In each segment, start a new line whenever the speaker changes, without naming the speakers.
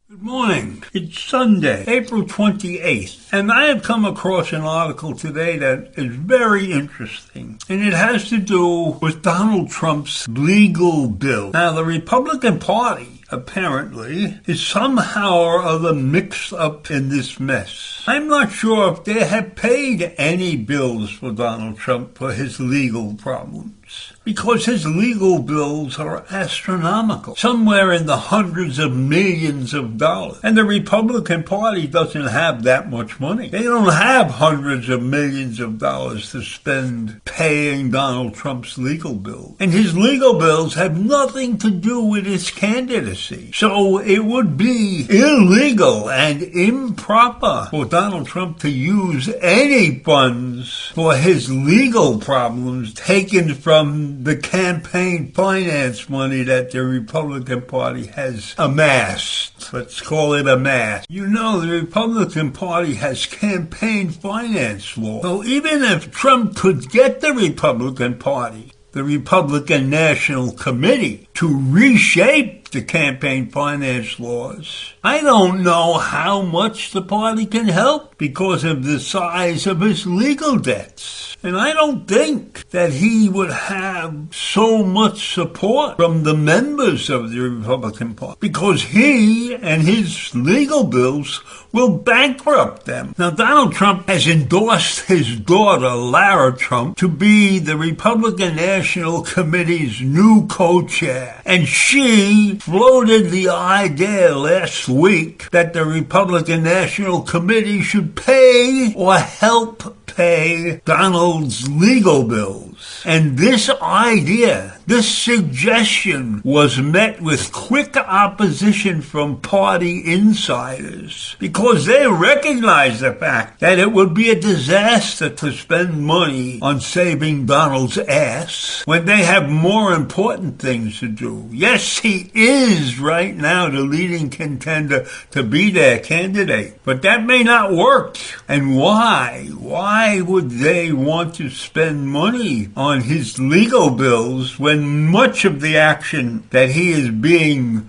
Good morning. It's Sunday, April 28th, and I have come across an article today that is very interesting, and it has to do with Donald Trump's legal bill. Now, the Republican Party, apparently, is somehow or other mixed up in this mess. I'm not sure if they have paid any bills for Donald Trump for his legal problems, because his legal bills are astronomical, somewhere in the hundreds of millions of dollars. And the Republican Party doesn't have that much money. They don't have hundreds of millions of dollars to spend paying Donald Trump's legal bills. And his legal bills have nothing to do with his candidacy. So it would be illegal and improper for Donald Trump to use any funds for his legal problems taken from the campaign finance money that the Republican Party has amassed. Let's call it amassed. You know, the Republican Party has campaign finance law. So even if Trump could get the Republican Party, the Republican National Committee, to reshape the campaign finance laws, I don't know how much the party can help because of the size of his legal debts. And I don't think that he would have so much support from the members of the Republican Party, because he and his legal bills will bankrupt them. Now, Donald Trump has endorsed his daughter, Lara Trump, to be the Republican National Committee's new co-chair. And she floated the idea last week that the Republican National Committee should pay or help pay Donald's legal bills. And this idea, this suggestion, was met with quick opposition from party insiders because they recognize the fact that it would be a disaster to spend money on saving Donald's ass when they have more important things to do. Yes, he is right now the leading contender to be their candidate, but that may not work. And why? Why would they want to spend money on his legal bills when much of the action that he is being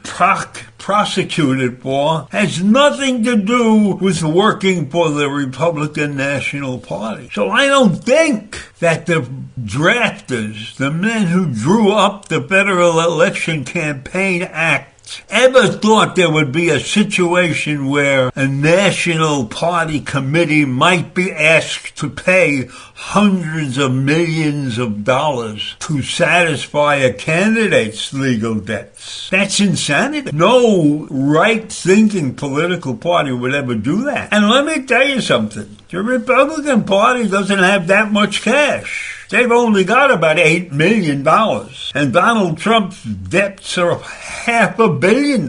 prosecuted for has nothing to do with working for the Republican National Party? So I don't think that the drafters, the men who drew up the Federal Election Campaign Act, ever thought there would be a situation where a national party committee might be asked to pay hundreds of millions of dollars to satisfy a candidate's legal debts. That's insanity. No right-thinking political party would ever do that. And let me tell you something. The Republican Party doesn't have that much cash. They've only got about $8 million. And Donald Trump's debts are $500 million,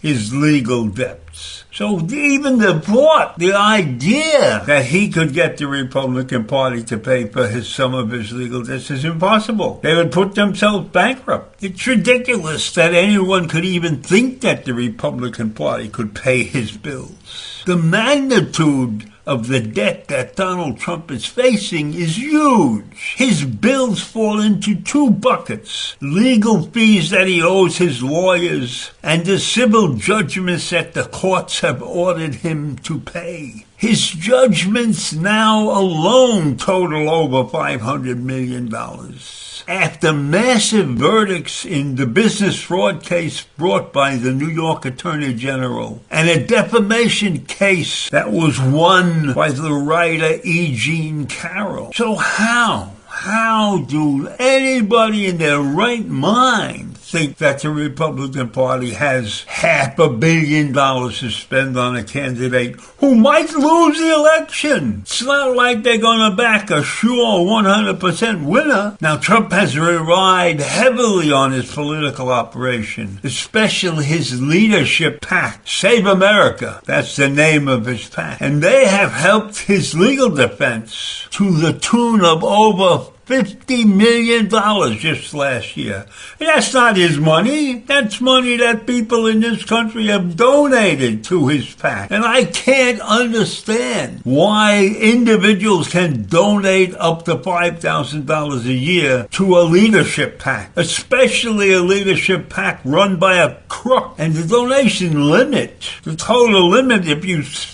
his legal debts. So even the thought, the idea that he could get the Republican Party to pay for some of his legal debts is impossible. They would put themselves bankrupt. It's ridiculous that anyone could even think that the Republican Party could pay his bills. The magnitude of the debt that Donald Trump is facing is huge. His bills fall into two buckets: legal fees that he owes his lawyers and the civil judgments that the courts have ordered him to pay. His judgments now alone total over $500 million. After massive verdicts in the business fraud case brought by the New York Attorney General and a defamation case that was won by the writer E. Jean Carroll. So how do anybody in their right mind think that the Republican Party has $500 million to spend on a candidate who might lose the election. It's not like they're going to back a sure 100% winner. Now, Trump has relied heavily on his political operation, especially his leadership PAC, Save America. That's the name of his PAC. And they have helped his legal defense to the tune of over $50 million just last year. And that's not his money. That's money that people in this country have donated to his PAC. And I can't understand why individuals can donate up to $5,000 a year to a leadership PAC, especially a leadership PAC run by a crook. And the donation limit, the total limit, if you spent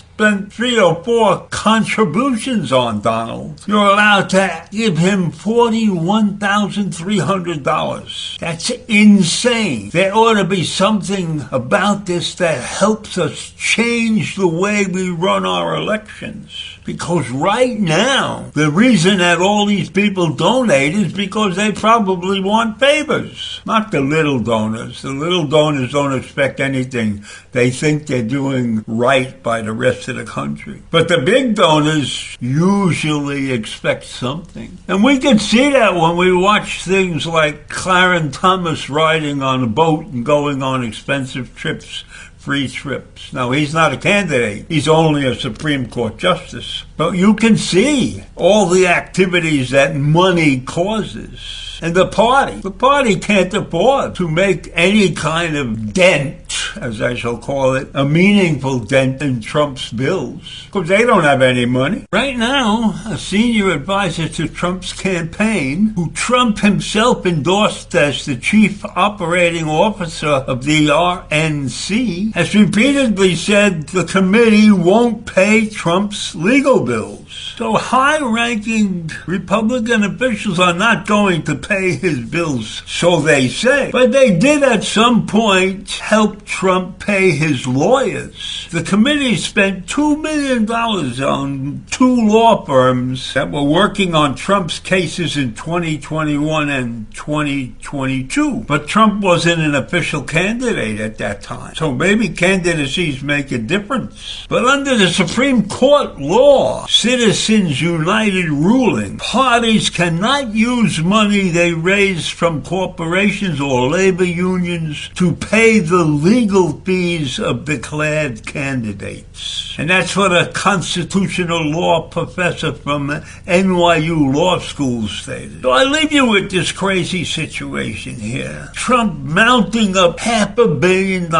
3 or 4 contributions on Donald, you're allowed to give him $41,300. That's insane. There ought to be something about this that helps us change the way we run our elections. Because right now, the reason that all these people donate is because they probably want favors. Not the little donors. The little donors don't expect anything. They think they're doing right by the rest of the country. But the big donors usually expect something. And we can see that when we watch things like Clarence Thomas riding on a boat and going on expensive trips, free trips. Now, he's not a candidate. He's only a Supreme Court justice. But you can see all the activities that money causes. And the party can't afford to make any kind of dent, as I shall call it, a meaningful dent in Trump's bills, because they don't have any money. Right now, a senior advisor to Trump's campaign, who Trump himself endorsed as the chief operating officer of the RNC, has repeatedly said the committee won't pay Trump's legal bills. So high-ranking Republican officials are not going to pay his bills, so they say. But they did at some point help Trump pay his lawyers. The committee spent $2 million on 2 law firms that were working on Trump's cases in 2021 and 2022. But Trump wasn't an official candidate at that time. So maybe candidacies make a difference. But under the Supreme Court law, Citizens United ruling, parties cannot use money they raise from corporations or labor unions to pay the legal fees of declared candidates. And that's what a constitutional law professor from NYU Law School stated. So I leave you with this crazy situation here. Trump mounting up $500 million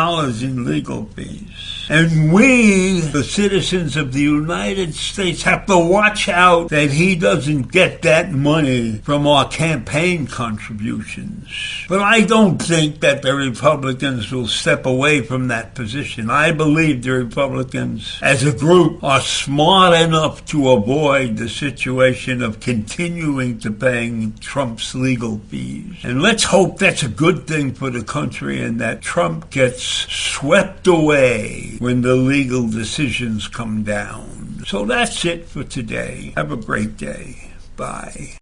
in legal fees. And we, the citizens of the United States, have to watch out that he doesn't get that money from our campaign contributions. But I don't think that the Republicans will step away from that position. I believe the Republicans, as a group, are smart enough to avoid the situation of continuing to pay Trump's legal fees. And let's hope that's a good thing for the country and that Trump gets swept away when the legal decisions come down. So that's it for today. Have a great day. Bye.